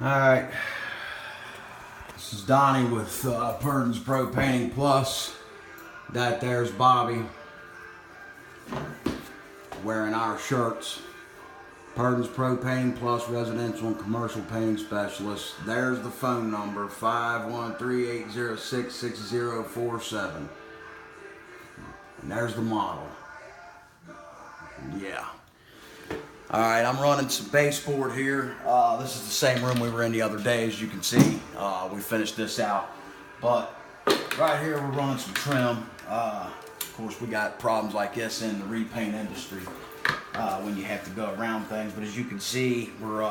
Alright, this is Donnie with Purdon's Pro Painting Plus. That there's Bobby wearing our shirts. Purdon's Pro Painting Plus Residential and Commercial Painting Specialist. There's the phone number, 513-806-6047. And there's the model. Yeah. Alright, I'm running some baseboard here. This is the same room we were in the other day, as you can see. We finished this out. But right here we're running some trim. Of course we got problems like this in the repaint industry when you have to go around things. But as you can see, we're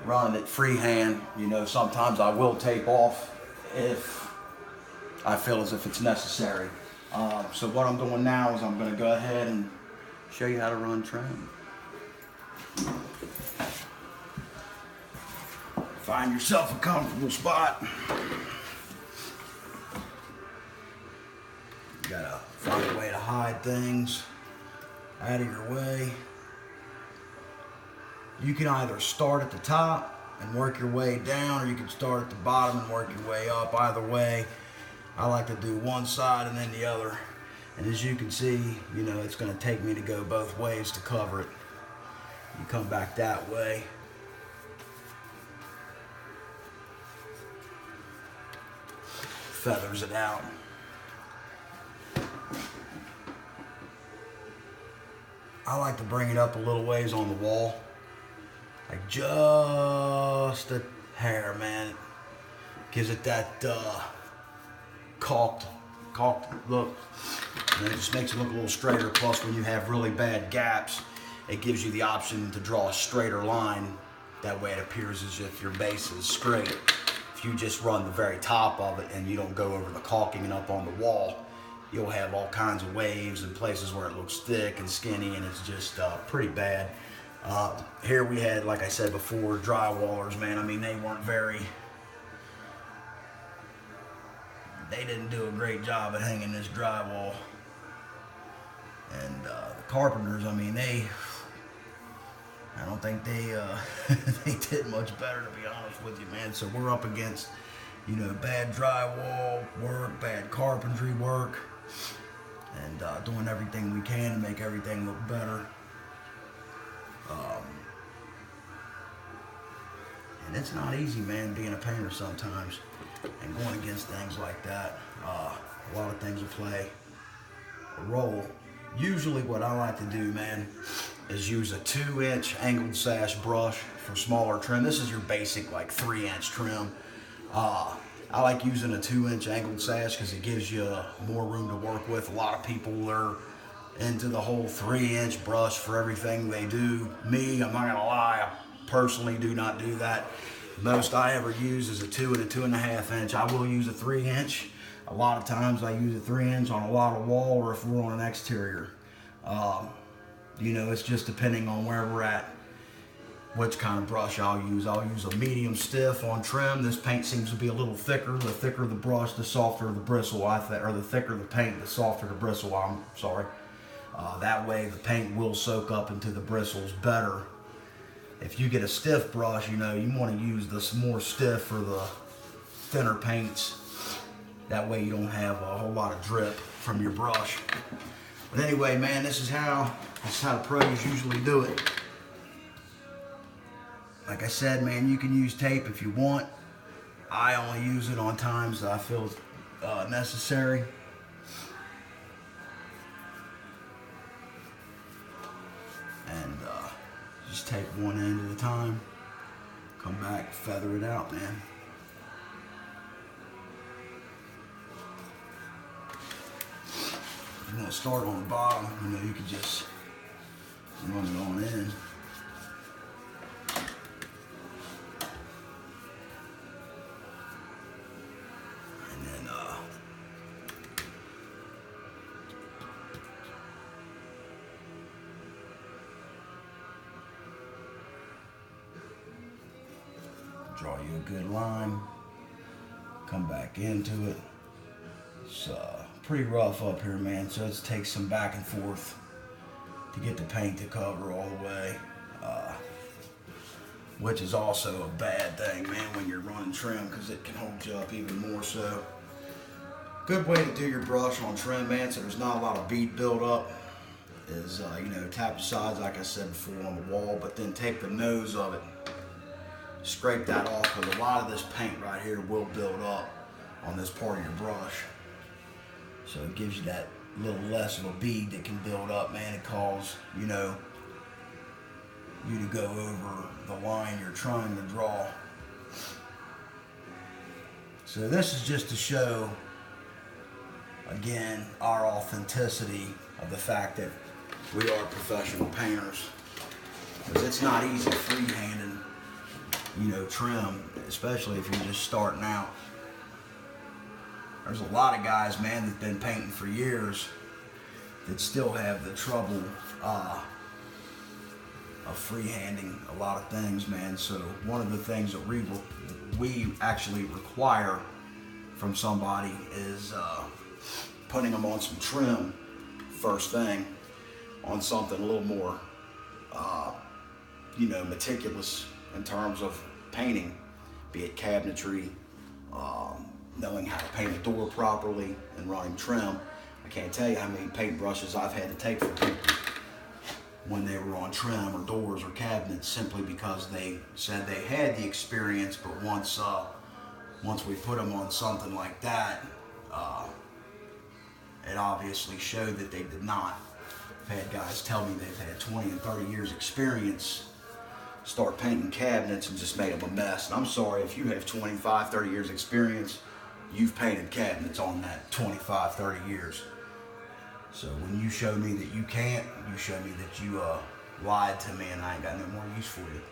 running it freehand. You know, sometimes I will tape off if I feel as if it's necessary. So what I'm doing now is I'm going to go ahead and show you how to run trim. Find yourself a comfortable spot. You gotta find a way to hide things out of your way. You can either start at the top and work your way down, or you can start at the bottom and work your way up. Either way, I like to do one side and then the other. And as you can see, you know, it's going to take me to go both ways to cover it. You come back that way. Feathers it out. I like to bring it up a little ways on the wall. Like just a hair, man. Gives it that caulked look. And it just makes it look a little straighter. Plus, when you have really bad gaps, it gives you the option to draw a straighter line. That way it appears as if your base is straight. If you just run the very top of it and you don't go over the caulking and up on the wall, you'll have all kinds of waves and places where it looks thick and skinny, and it's just pretty bad. Here we had, like I said before, drywallers, man. I mean, they didn't do a great job at hanging this drywall. And the carpenters, I mean, I don't think they they did much better, to be honest with you, man. So we're up against, you know, bad drywall work, bad carpentry work, and doing everything we can to make everything look better. And it's not easy, man, being a painter sometimes and going against things like that. A lot of things will play a role. Usually what I like to do, man, is use a 2-inch angled sash brush for smaller trim. This is your basic like 3-inch trim. I like using a 2-inch angled sash because it gives you more room to work with. A lot of people are into the whole 3-inch brush for everything they do. Me, I'm not gonna lie, I personally do not do that. Most I ever use is a 2 and a 2.5 inch. I will use a 3-inch. A lot of times I use a 3-inch on a lot of wall, or if we're on an exterior. You know, it's just depending on where we're at, which kind of brush I'll use. I'll use a medium stiff on trim. This paint seems to be a little thicker. The thicker the brush, the softer the bristle, or the thicker the paint, the softer the bristle, I'm sorry. That way the paint will soak up into the bristles better. If you get a stiff brush, you know, you want to use this more stiff for the thinner paints. That way you don't have a whole lot of drip from your brush. But anyway, man, this is how the pros usually do it. Like I said, man, you can use tape if you want. I only use it on times that I feel necessary. And just take one end at a time. Come back, feather it out, man. You want to start on the bottom, you know, you can just run it on in. And then draw you a good line, come back into it. It's pretty rough up here, man, so it takes some back and forth to get the paint to cover all the way. which is also a bad thing, man, when you're running trim, because it can hold you up even more so. Good way to do your brush on trim, man, so there's not a lot of bead buildup, is, tap the sides, like I said before, on the wall, but then take the nose of it, scrape that off, because a lot of this paint right here will build up on this part of your brush. So it gives you that little less of a bead that can build up, man. It causes, you to go over the line you're trying to draw. So this is just to show, again, our authenticity of the fact that we are professional painters. Because it's not easy freehanding, trim, especially if you're just starting out. There's a lot of guys, man, that've been painting for years that still have the trouble of freehanding a lot of things, man. So one of the things that we actually require from somebody is putting them on some trim first thing, on something a little more, meticulous in terms of painting, be it cabinetry, knowing how to paint a door properly and running trim. I can't tell you how many paintbrushes I've had to take for people when they were on trim or doors or cabinets, simply because they said they had the experience, but once we put them on something like that, it obviously showed that they did not. I've had guys tell me they've had 20 and 30 years experience start painting cabinets and just made them a mess. And I'm sorry, if you have 25, 30 years experience, you've painted cabinets on that 25, 30 years. So when you show me that you can't, you show me that you lied to me, and I ain't got no more use for you.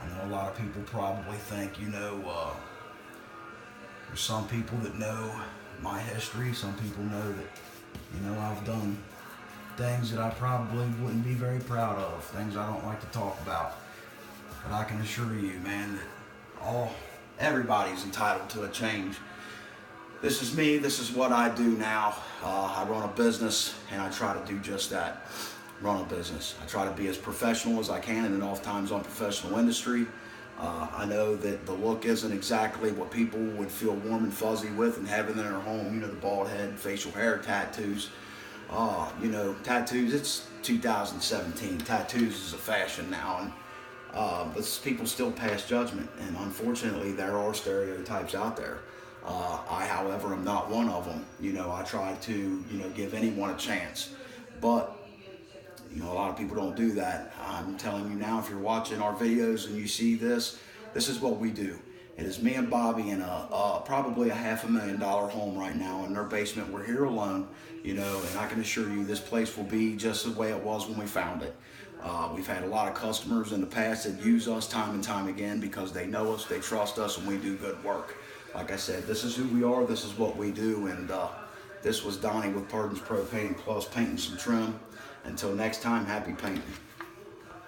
I know a lot of people probably think, there's some people that know my history. Some people know that, I've done things that I probably wouldn't be very proud of, things I don't like to talk about. But I can assure you, man, that everybody's entitled to a change. This is me, this is what I do now. I run a business, and I try to do just that, run a business. I try to be as professional as I can in an oftentimes unprofessional industry. I know that the look isn't exactly what people would feel warm and fuzzy with and having in their home, the bald head, facial hair, tattoos. Tattoos, it's 2017. Tattoos is a fashion now, and but people still pass judgment, and unfortunately there are stereotypes out there. I, however, am not one of them. I try to, give anyone a chance, but a lot of people don't do that. I'm telling you now, if you're watching our videos and you see this is what we do. It is me and Bobby in probably a $500,000 home right now in their basement. We're here alone, and I can assure you this place will be just the way it was when we found it. We've had a lot of customers in the past that use us time and time again because they know us, they trust us, and we do good work. Like I said, this is who we are, this is what we do, and this was Donnie with Pardon's Pro Painting Plus, painting some trim. Until next time, happy painting.